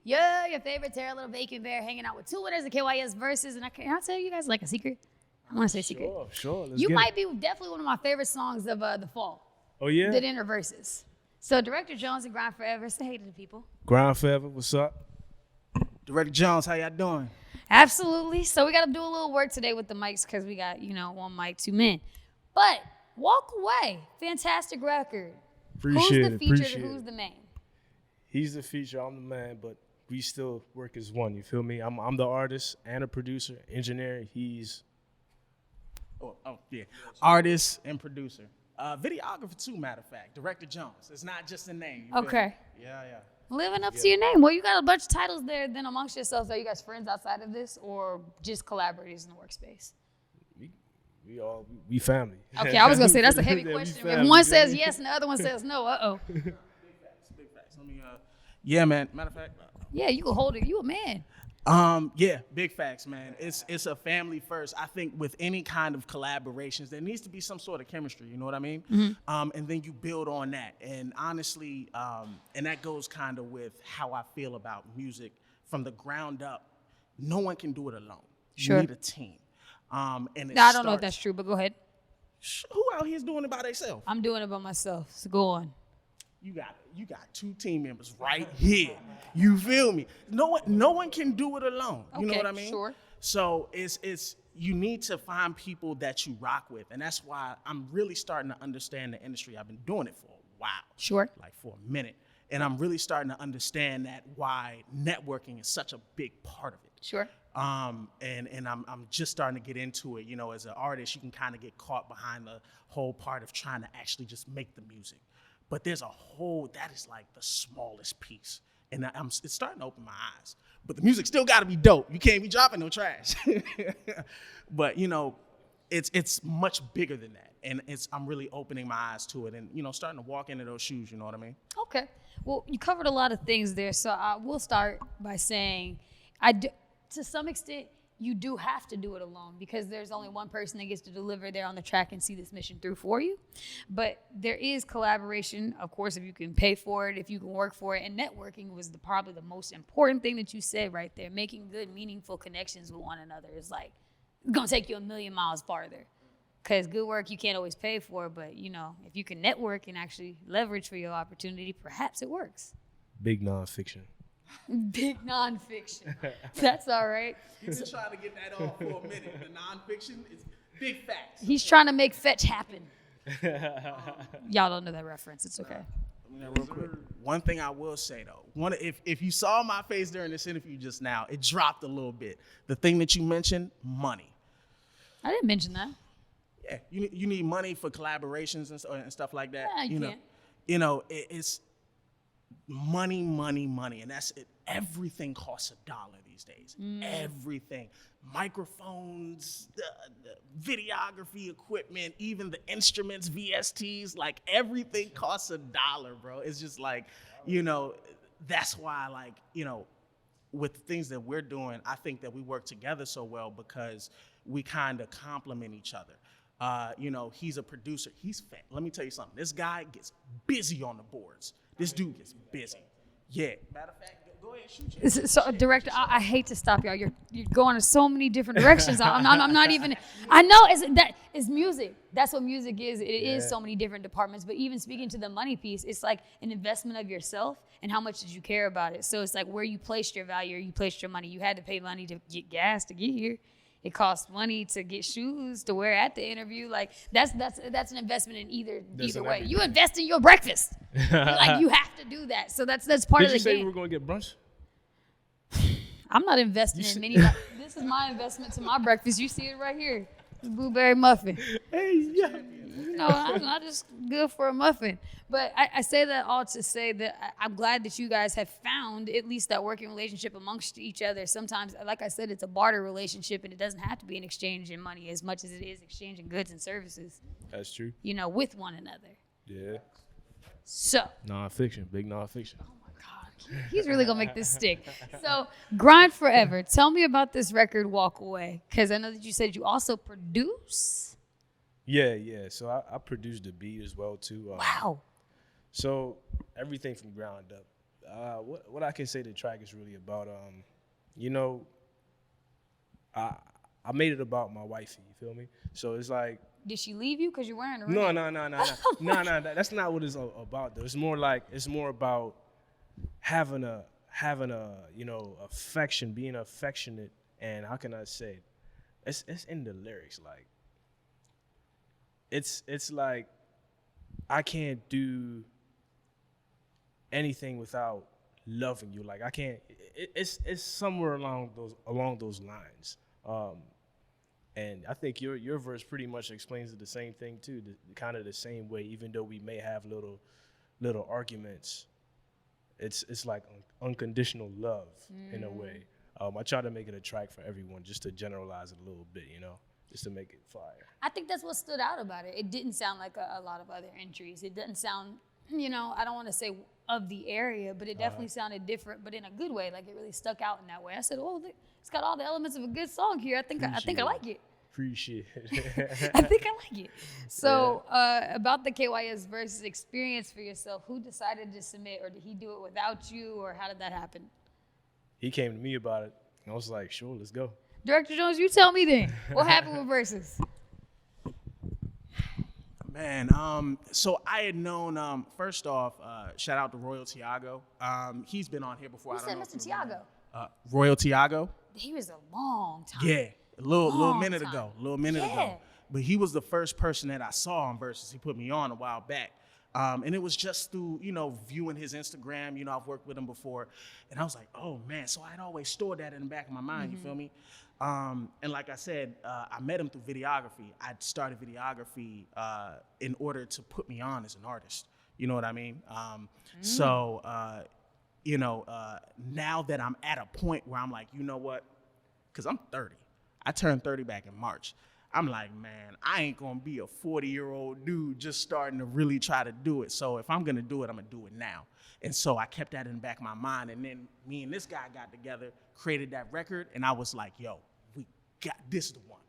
Yeah, your favorite Terra Little Bacon Bear hanging out with two winners of KYS versus. And can I tell you guys like a secret? I want to say secret. Sure. You might be definitely one of my favorite songs of the fall. Oh, yeah? The Dinner Verses. So Director Jones and Grind FRVR, say hey to the people. Grind FRVR, what's up? Director Jones, how y'all doing? Absolutely. So we got to do a little work today with the mics because we got, one mic, two men. But Walk Away, fantastic record. Appreciate Who's the featured it. and who's the main? He's the feature, I'm the man, but we still work as one, you feel me? I'm the artist and a producer, engineer. He's... Oh, yeah. Artist and producer. Videographer too, matter of fact. Director Jones. It's not just a name. Okay. Yeah. Living up to your name. Well, you got a bunch of titles there then amongst yourselves. Are you guys friends outside of this or just collaborators in the workspace? We family. Okay, I was going to say that's a heavy Yeah, question. family, If one says yes and the other one says no, uh-oh. Big facts. Let me, yeah, man. Matter of fact. Yeah, you can hold it. You a man. Yeah, big facts, man. It's a family first. I think with any kind of collaborations, there needs to be some sort of chemistry. You know what I mean? Mm-hmm. And then you build on that. And honestly, and that goes kind of with how I feel about music from the ground up. No one can do it alone. Sure. You need a team. And I don't know if that's true, but go ahead. Who out here is doing it by themselves? I'm doing it by myself, so go on. You got two team members right here. You feel me? No one can do it alone. You know what I mean? Sure. So it's you need to find people that you rock with, and that's why I'm really starting to understand the industry. I've been doing it for a while. Sure. Like for a minute, and I'm really starting to understand that why networking is such a big part of it. Sure. And I'm just starting to get into it. As an artist, you can kind of get caught behind the whole part of trying to actually just make the music. But there's that is like the smallest piece. And it's starting to open my eyes. But the music still got to be dope. You can't be dropping no trash. But, it's much bigger than that. And I'm really opening my eyes to it and, starting to walk into those shoes, you know what I mean? Okay. Well, you covered a lot of things there. So I will start by saying to some extent, you do have to do it alone because there's only one person that gets to deliver there on the track and see this mission through for you. But there is collaboration, of course, if you can pay for it, if you can work for it. And networking was probably the most important thing that you said right there. Making good, meaningful connections with one another is like, it's going to take you a million miles farther. Because good work you can't always pay for, but, if you can network and actually leverage for your opportunity, perhaps it works. Big nonfiction. Big nonfiction. That's all right. You've been trying to get that off for a minute. The nonfiction is big facts. He's trying to make fetch happen. Y'all don't know that reference. It's okay. Real quick. One thing I will say though, if you saw my face during this interview just now, it dropped a little bit. The thing that you mentioned, money. I didn't mention that. Yeah, you need money for collaborations and stuff like that. Yeah, you can. It's money, and that's it. Everything costs $1 these days. Everything, microphones, the videography equipment, even the instruments, VSTs, like everything costs $1, bro. It's just like, that's why, with the things that we're doing, I think that we work together so well because we kind of complement each other. He's a producer. He's fat. Let me tell you something. This guy gets busy on the boards. This dude gets busy. Yeah. Matter of fact, go ahead, shoot your So, director, I hate to stop y'all. You're going in so many different directions. I'm not even. I know it's music. That's what music is. It is so many different departments. But even speaking to the money piece, it's like an investment of yourself and how much did you care about it. So it's like where you placed your value or you placed your money. You had to pay money to get gas to get here. It costs money to get shoes to wear at the interview. Like that's an investment in either way. You invest in your breakfast. Like you have to do that. So that's part of the game. Did you say we were going to get brunch? I'm not investing in many. This is my investment to my breakfast. You see it right here. Blueberry muffin. Hey, yeah. I'm not just good for a muffin. But I say that all to say that I'm glad that you guys have found at least that working relationship amongst each other. Sometimes, like I said, it's a barter relationship, and it doesn't have to be an exchange in money as much as it is exchanging goods and services. That's true. With one another. Yeah. So. Nonfiction, big nonfiction. Oh my God, he's really gonna make this stick. So, Grind FRVR. Tell me about this record, Walk Away, because I know that you said you also produce. Yeah. So I produced the beat as well too. Wow. So everything from ground up. What I can say the track is really about, you know, I made it about my wifey. You feel me? So it's like. Did she leave you because you're wearing a ring? No. No. That's not what it's about though. It's more about having a affection, being affectionate, and how can I say it? It's in the lyrics. Like it's like I can't do anything without loving you. Like I can't. It's somewhere along those lines. And I think your verse pretty much explains it the same thing too, kind of the same way. Even though we may have little arguments, it's like unconditional love in a way. I try to make it a track for everyone, just to generalize it a little bit, just to make it fire. I think that's what stood out about it. It didn't sound like a lot of other entries. It doesn't sound, I don't want to say of the area, but it definitely sounded different, but in a good way. Like it really stuck out in that way. I said, oh, it's got all the elements of a good song here. I think I like it. Appreciate it. I think I like it. So about the KYS versus experience for yourself, who decided to submit, or did he do it without you, or how did that happen? He came to me about it, and I was like, sure, let's go. Director Jones, you tell me then. What happened with versus? Man, so I had known, first off, shout out to Royal Tiago. He's been on here before. Who said Mr. Tiago? Royal Tiago. He was a long time. Yeah, a little minute time. ago. But he was the first person that I saw on Versus. He put me on a while back. And it was just through, viewing his Instagram. I've worked with him before. And I was like, oh, man. So I'd always stored that in the back of my mind, you feel me? And like I said, I met him through videography. I started videography in order to put me on as an artist. You know what I mean? So, now that I'm at a point where I'm like, you know what? Because I'm 30. I turned 30 back in March. I'm like, man, I ain't going to be a 40-year-old dude just starting to really try to do it. So if I'm going to do it, I'm going to do it now. And so I kept that in the back of my mind. And then me and this guy got together, created that record. And I was like, yo, this is the one.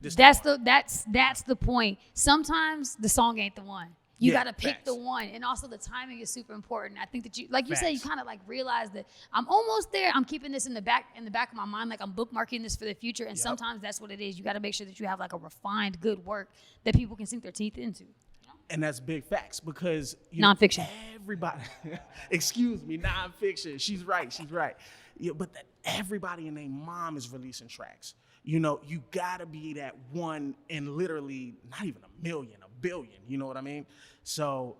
That's the point. Sometimes the song ain't the one. You got to pick facts. The one. And also the timing is super important. I think that you, like you said, you kind of like realize that I'm almost there. I'm keeping this in the back of my mind. Like I'm bookmarking this for the future. And sometimes that's what it is. You got to make sure that you have like a refined, good work that people can sink their teeth into. And that's big facts because nonfiction. Everybody, excuse me, nonfiction. She's right. Yeah, but everybody and their mom is releasing tracks. You gotta be that one in literally not even a million, a billion. You know what I mean? So,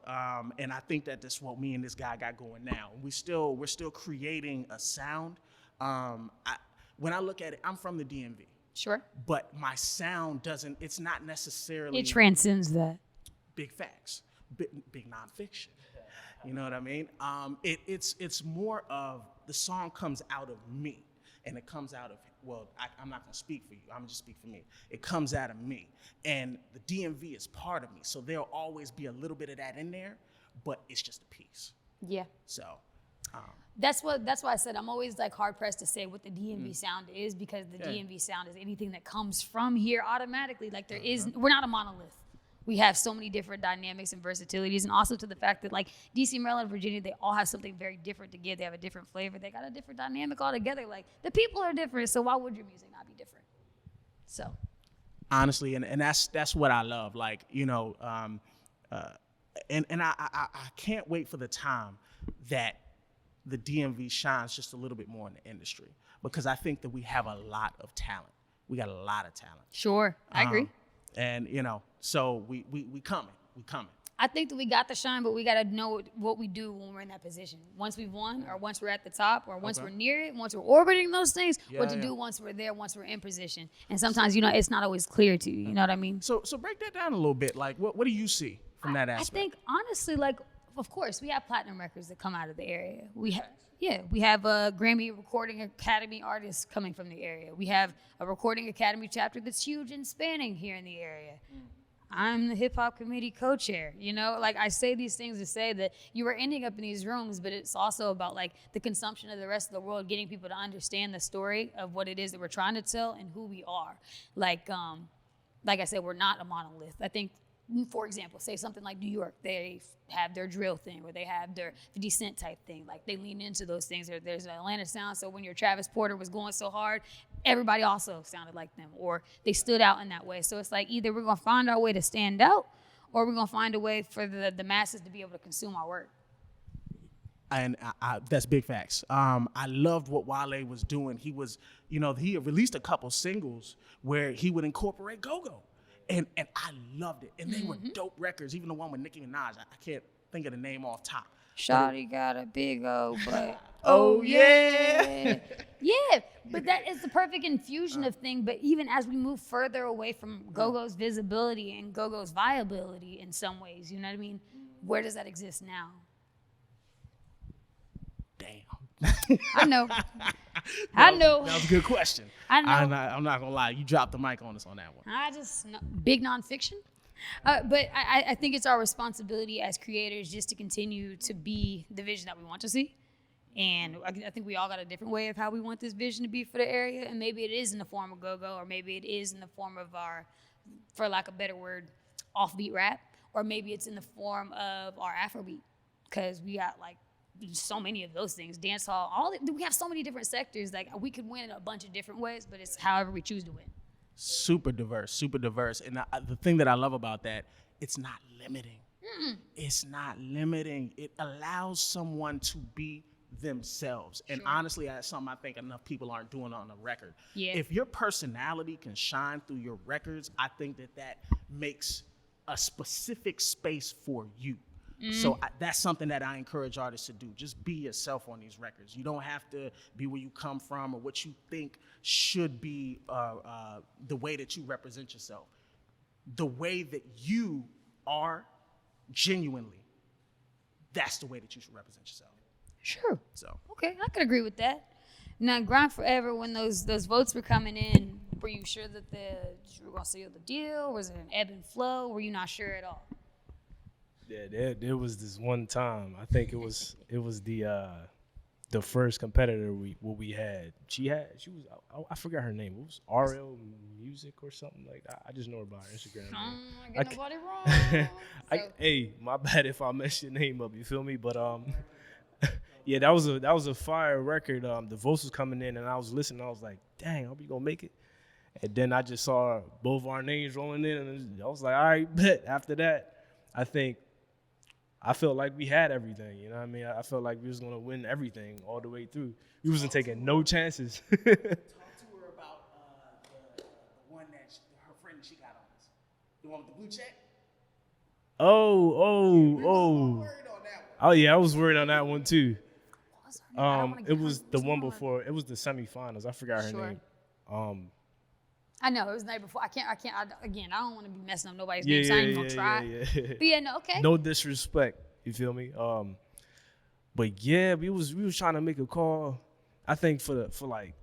and I think that that's what me and this guy got going now. We're still creating a sound. When I look at it, I'm from the DMV. Sure. But my sound doesn't. It's not necessarily. It transcends that. Big facts, big nonfiction. You know what I mean? It's more of the song comes out of me, and it comes out of, I'm not gonna speak for you. I'm gonna just speak for me. It comes out of me, and the DMV is part of me. So there'll always be a little bit of that in there, but it's just a piece. Yeah. So. That's why I said I'm always like hard pressed to say what the DMV sound is, because the DMV sound is anything that comes from here automatically. Like we're not a monolith. We have so many different dynamics and versatilities, and also to the fact that like DC, Maryland, Virginia, they all have something very different to give. They have a different flavor. They got a different dynamic altogether. Like the people are different, so why would your music not be different? So, honestly, and that's what I love. Like and I can't wait for the time that the DMV shines just a little bit more in the industry, because I think that we have a lot of talent. We got a lot of talent. Sure, I agree. And so we coming. I think that we got the shine, but we got to know what we do when we're in that position. Once we've won, or once we're at the top, or once we're near it, once we're orbiting those things, what to do once we're there, once we're in position. And sometimes, it's not always clear to you. You know what I mean? So break that down a little bit. Like, what do you see from that aspect? I think, honestly, like, of course, we have platinum records that come out of the area. We have a Grammy Recording Academy artist coming from the area. We have a Recording Academy chapter that's huge and spanning here in the area. I'm the hip hop committee co-chair. Like I say these things to say that you are ending up in these rooms, but it's also about like the consumption of the rest of the world, getting people to understand the story of what it is that we're trying to tell and who we are. Like I said, we're not a monolith. I think for example, say something like New York, they have their drill thing, or they have their 50 Cent type thing. Like, they lean into those things. There's an Atlanta sound, so when your Travis Porter was going so hard, everybody also sounded like them, or they stood out in that way. So it's like, either we're going to find our way to stand out, or we're going to find a way for the masses to be able to consume our work. And that's big facts. I loved what Wale was doing. He was, he had released a couple singles where he would incorporate go-go. And I loved it. And they were dope records, even the one with Nicki Minaj. I can't think of the name off top. Shawty got a big old butt. Oh, yeah. Yeah, but that is the perfect infusion of thing. But even as we move further away from go-go's visibility and go-go's viability in some ways, you know what I mean? Where does that exist now? Damn. I know. I know. That was a good question. I know. I'm not going to lie. You dropped the mic on us on that one. I just, big nonfiction. But I think it's our responsibility as creators just to continue to be the vision that we want to see. And I think we all got a different way of how we want this vision to be for the area. And maybe it is in the form of go-go, or maybe it is in the form of our, for lack of a better word, offbeat rap. Or maybe it's in the form of our Afrobeat. Because we got like so many of those things, dance hall, we have so many different sectors. Like, we could win in a bunch of different ways, but it's however we choose to win. Super diverse. And the thing that I love about that, it's not limiting. It's not limiting. It allows someone to be themselves. And honestly, that's something I think enough people aren't doing on a record. Yeah. If your personality can shine through your records, I think that makes a specific space for you. So that's something that I encourage artists to do. Just be yourself on these records. You don't have to be where you come from or what you think should be the way that you represent yourself. The way that you are genuinely, that's the way that you should represent yourself. Sure. So okay, I could agree with that. Now, Grind Forever, when those votes were coming in, were you sure that you were going to seal the deal? Was it an ebb and flow? Were you not sure at all? Yeah, there was this one time. I think it was the first competitor we had. She was I forgot her name. It was RL Music or something like that. I just know her by her Instagram. I get nobody wrong. Hey, my bad if I mess your name up. You feel me? But yeah, that was a fire record. The votes was coming in, and I was listening. I was like, dang, are we gonna make it? And then I just saw both our names rolling in, and I was like, all right, bet. After that, I felt like we had everything, you know what I mean? I felt like we was going to win everything all the way through. We wasn't taking no chances. talk to her about the one that her friend she got on us. The one with the blue check? Oh, yeah, I was worried on that one, too. It was the one before. It was the semifinals. I forgot her name. I know it was the night before. I don't want to be messing up nobody's name, so I ain't gonna try. Yeah. But yeah, no, okay. No disrespect, you feel me? But yeah, we was trying to make a call. I think for like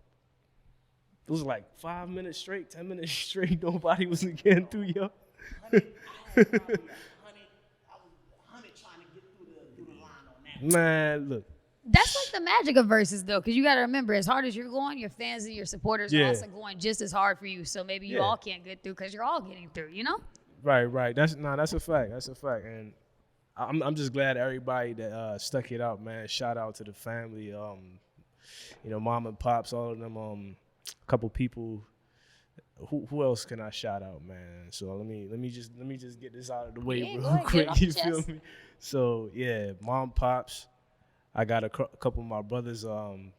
it was like 5 minutes straight, 10 minutes straight. Nobody was getting through, yo. Honey, I was trying to get through the line on that. Man, look. That's like the magic of verses, though, because you got to remember, as hard as you're going, your fans and your supporters are also going just as hard for you. So maybe you all can't get through because you're all getting through, you know? Right. That's a fact. That's a fact. And I'm just glad everybody that stuck it out, man. Shout out to the family, mom and pops, all of them. A couple people. Who else can I shout out, man? So let me just get this out of the way real quick. You feel me? So yeah, mom, pops. I got a couple of my brothers.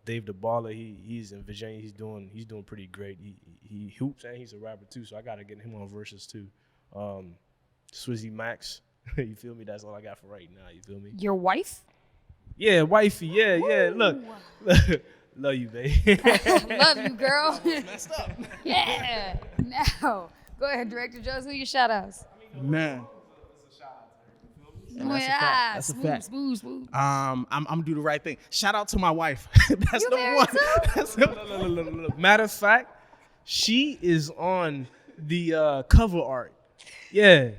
Dave the Baller, he's in Virginia. He's doing pretty great. He hoops and he's a rapper too. So I gotta get him on verses too. Swizzy Max, you feel me? That's all I got for right now. You feel me? Your wife? Yeah, wifey. Yeah. Look, love you, babe. Love you, girl. Messed up. Yeah. Now, go ahead, Director Jones. Who your shout outs? Man. That's a fact. Smooth. I'm gonna do the right thing. Shout out to my wife. That's You number married one. too? That's Look. Matter of fact, she is on the cover art. Yeah.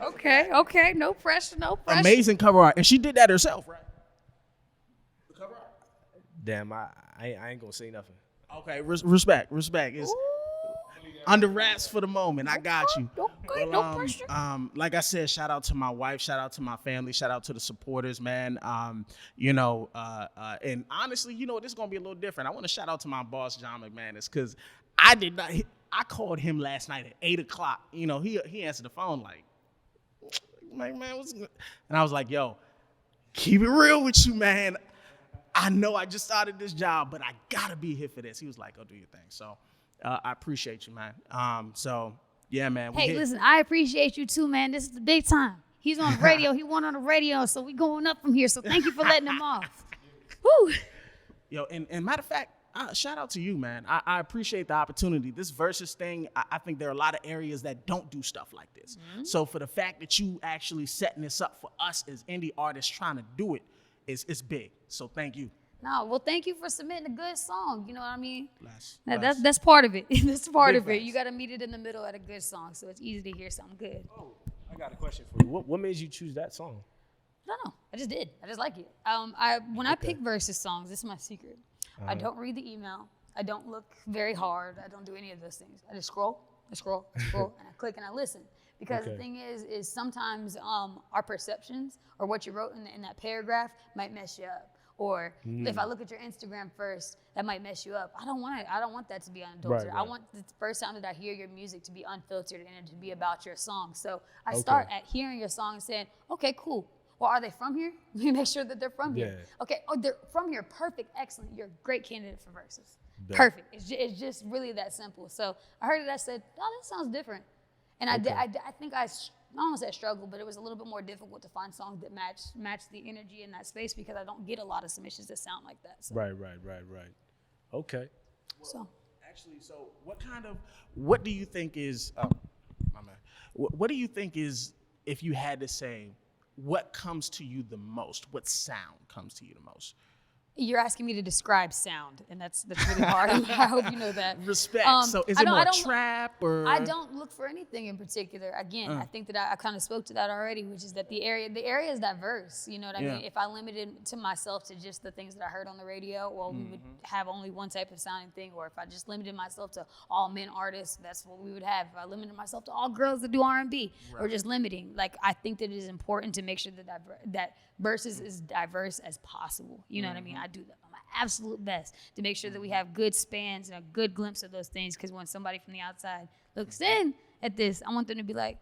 Okay. No pressure. Amazing cover art, and she did that herself, right? The cover art. Damn, I ain't gonna say nothing. Okay, respect. It's under wraps for the moment. I got you. Good, no pressure. Like I said, shout out to my wife, shout out to my family, shout out to the supporters, man. And honestly, this is gonna be a little different. I want to shout out to my boss, John McManus, because I called him last night at 8:00. He answered the phone like, man, what's good? And I was like, yo, keep it real with you, man. I know I just started this job, but I gotta be here for this. He was like, go do your thing. So I appreciate you, man. Yeah, man. Hey, listen, I appreciate you too, man. This is the big time. He's on the radio. He won on the radio, so we going up from here. So thank you for letting him off. Woo. Yo, and matter of fact, shout out to you, man. I appreciate the opportunity. This versus thing, I think there are a lot of areas that don't do stuff like this. Mm-hmm. So for the fact that you actually setting this up for us as indie artists trying to do it, it's big. So thank you. No, well, thank you for submitting a good song. You know what I mean? That's part of it. That's part of it. Bless. You got to meet it in the middle at a good song, so it's easy to hear something good. Oh, I got a question for you. What made you choose that song? I don't know. I just did. I just like it. When I pick versus songs, this is my secret. I don't read the email. I don't look very hard. I don't do any of those things. I just scroll, and I click and I listen. Because the thing is sometimes our perceptions or what you wrote in that paragraph might mess you up. Or if I look at your Instagram first, that might mess you up. I don't want that to be unfiltered. Right. I want the first time that I hear your music to be unfiltered and to be about your song. So I start at hearing your song and saying, okay, cool. Well, are they from here? Let me make sure that they're from here. Okay, they're from here. Perfect, excellent. You're a great candidate for verses. Perfect. It's just really that simple. So I heard it. I said, oh, that sounds different. And I think I almost said struggle, but it was a little bit more difficult to find songs that match the energy in that space because I don't get a lot of submissions that sound like that. So. Right. Okay. So what do you think is, my man, what do you think is, if you had to say, what comes to you the most? What sound comes to you the most? You're asking me to describe sound, and that's really hard. I hope you know that. Respect. So is it more trap or? I don't look for anything in particular. Again, I think that I kind of spoke to that already, which is that the area is diverse. You know what I mean? If I limited to myself to just the things that I heard on the radio, well, we would have only one type of sounding thing. Or if I just limited myself to all men artists, that's what we would have. If I limited myself to all girls that do R&B, or just limiting. Like, I think that it is important to make sure that versus is diverse as possible. You know what I mean? I do that my absolute best to make sure that we have good spans and a good glimpse of those things, because when somebody from the outside looks in at this, I want them to be like,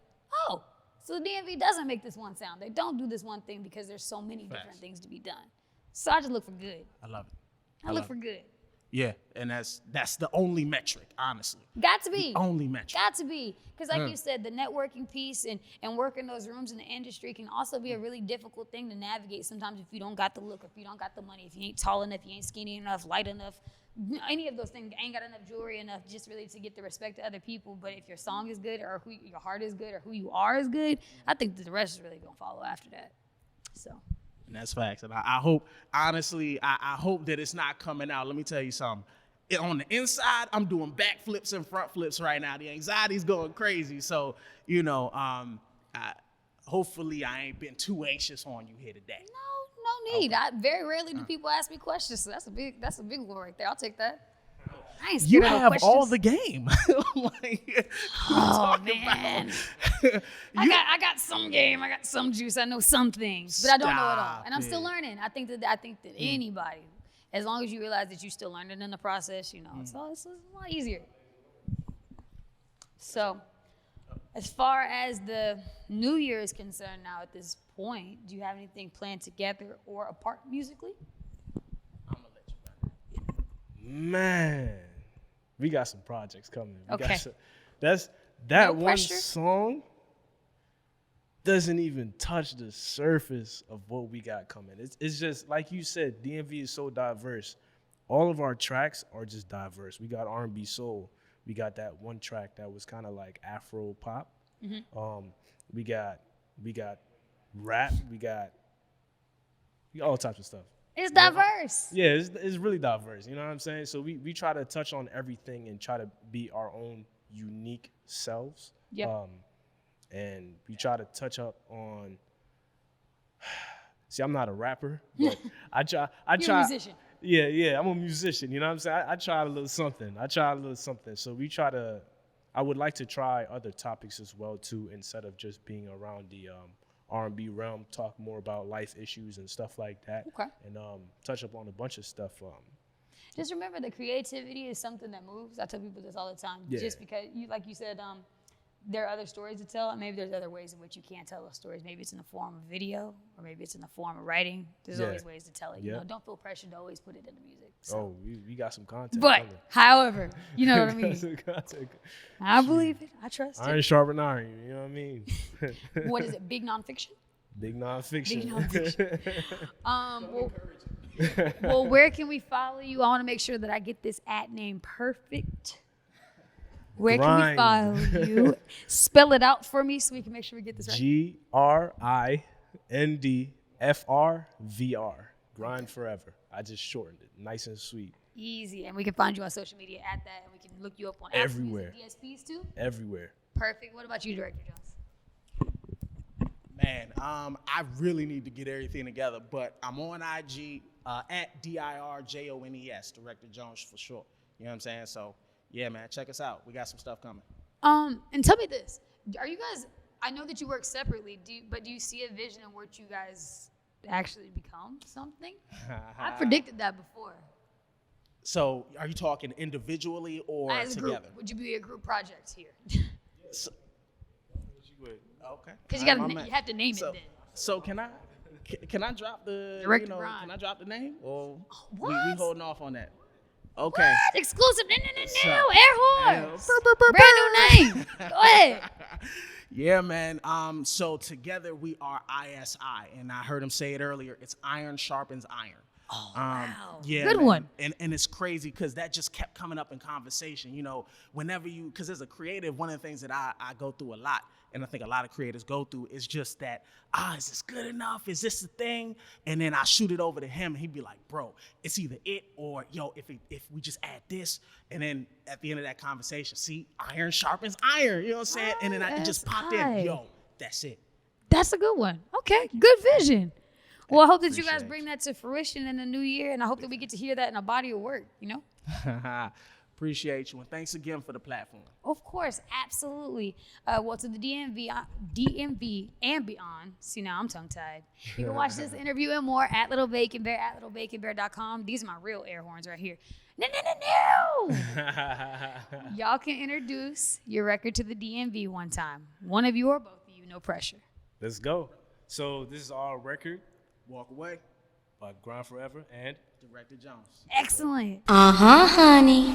oh, so the DMV doesn't make this one sound. They don't do this one thing because there's so many different things to be done. So I just look for good. I love it. I look for good. Yeah, and that's the only metric, honestly. Got to be. The only metric. Got to be. Because like you said, the networking piece and working those rooms in the industry can also be a really difficult thing to navigate sometimes if you don't got the look, if you don't got the money, if you ain't tall enough, you ain't skinny enough, light enough, any of those things, ain't got enough jewelry enough just really to get the respect of other people. But if your song is good, or your heart is good, or who you are is good, I think that the rest is really going to follow after that. So. And that's facts. And I hope, honestly, I hope that it's not coming out. Let me tell you something. On the inside, I'm doing backflips and front flips right now. The anxiety's going crazy. So, hopefully I ain't been too anxious on you here today. No need. Okay. Very rarely do people ask me questions. So that's a big one right there. I'll take that. I ain't scared you of no have questions. all the game. Oh man, I got some game. I got some juice. I know some things, but I don't know it all, and I'm still learning. I think that anybody, as long as you realize that you're still learning in the process, it's a lot easier. So, as far as the new year is concerned now at this point, do you have anything planned together or apart musically? I'm gonna let you back. Man, we got some projects coming. Okay. That no one pressure? song doesn't even touch the surface of what we got coming. It's just, like you said, DMV is so diverse. All of our tracks are just diverse. We got R&B soul. We got that one track that was kind of like Afro pop. Mm-hmm. We got rap. We got all types of stuff. It's diverse. Yeah, it's really diverse. You know what I'm saying? So we try to touch on everything and try to be our own unique selves. Yeah. And we try to touch up on. See, I'm not a rapper, but I try. You're a musician. Yeah, I'm a musician. You know what I'm saying? I try a little something. So we try to I would like to try other topics as well too, instead of just being around the R&B realm. Talk more about life issues and stuff like that. Okay. And touch up on a bunch of stuff. Just remember, the creativity is something that moves. I tell people this all the time. Yeah. Just because, like you said, there are other stories to tell, and maybe there's other ways in which you can't tell those stories. Maybe it's in the form of video, or maybe it's in the form of writing. There's always ways to tell it. You know, don't feel pressure to always put it in the music. So. Oh, we got some content. But, coming. however, you know what I mean. Some content. I believe it. I trust Iron it. sharpen iron. You know what I mean? What is it? Big nonfiction? Big nonfiction. Big nonfiction. Well, where can we follow you? I want to make sure that I get this name perfect. Where can we follow you? Spell it out for me so we can make sure we get this right. GRIND FRVR. Grind Forever. I just shortened it. Nice and sweet. Easy. And we can find you on social media at that, and we can look you up on everywhere. DSPs too? Everywhere. Perfect. What about you, Director Jones? Man, I really need to get everything together, but I'm on IG at DIRJONES, Director Jones for short. You know what I'm saying? So, yeah, man, check us out. We got some stuff coming. And tell me this: are you guys? I know that you work separately, but do you see a vision in which you guys actually become something? I predicted that before. So, are you talking individually or As a together? group, would you be a group project here? Okay. Because you have to name it then. So can I drop the Director can Grind. I drop the name? Or What? we holding off on that? Okay. What? Exclusive. No. Air horns. Yes. Brand new name. Go ahead. Yeah, man. So together we are ISI, and I heard him say it earlier. It's iron sharpens iron. Oh, wow. Yeah, Good man. one. And it's crazy because that just kept coming up in conversation. You know, whenever because as a creative, one of the things that I go through a lot, and I think a lot of creators go through, is just that, is this good enough? Is this the thing? And then I shoot it over to him, and he'd be like, bro, it's either it or, yo, if we just add this. And then at the end of that conversation, see, iron sharpens iron. You know what I'm saying? And then it just popped in, yo, that's it. That's a good one. Okay, good vision. Well, I hope that you guys Appreciate bring that to fruition in the new year, and I hope that we get to hear that in a body of work, you know? Appreciate you, and thanks again for the platform. Of course, absolutely. Well, to the DMV and beyond. See, now I'm tongue-tied. You can watch this interview and more at Little Bacon Bear, at littlebaconbear.com. These are my real air horns right here. No. Y'all can introduce your record to the DMV one time. One of you or both of you, no pressure. Let's go. So this is our record Walk away, by Grind Forever and Director Jones. Excellent. Honey.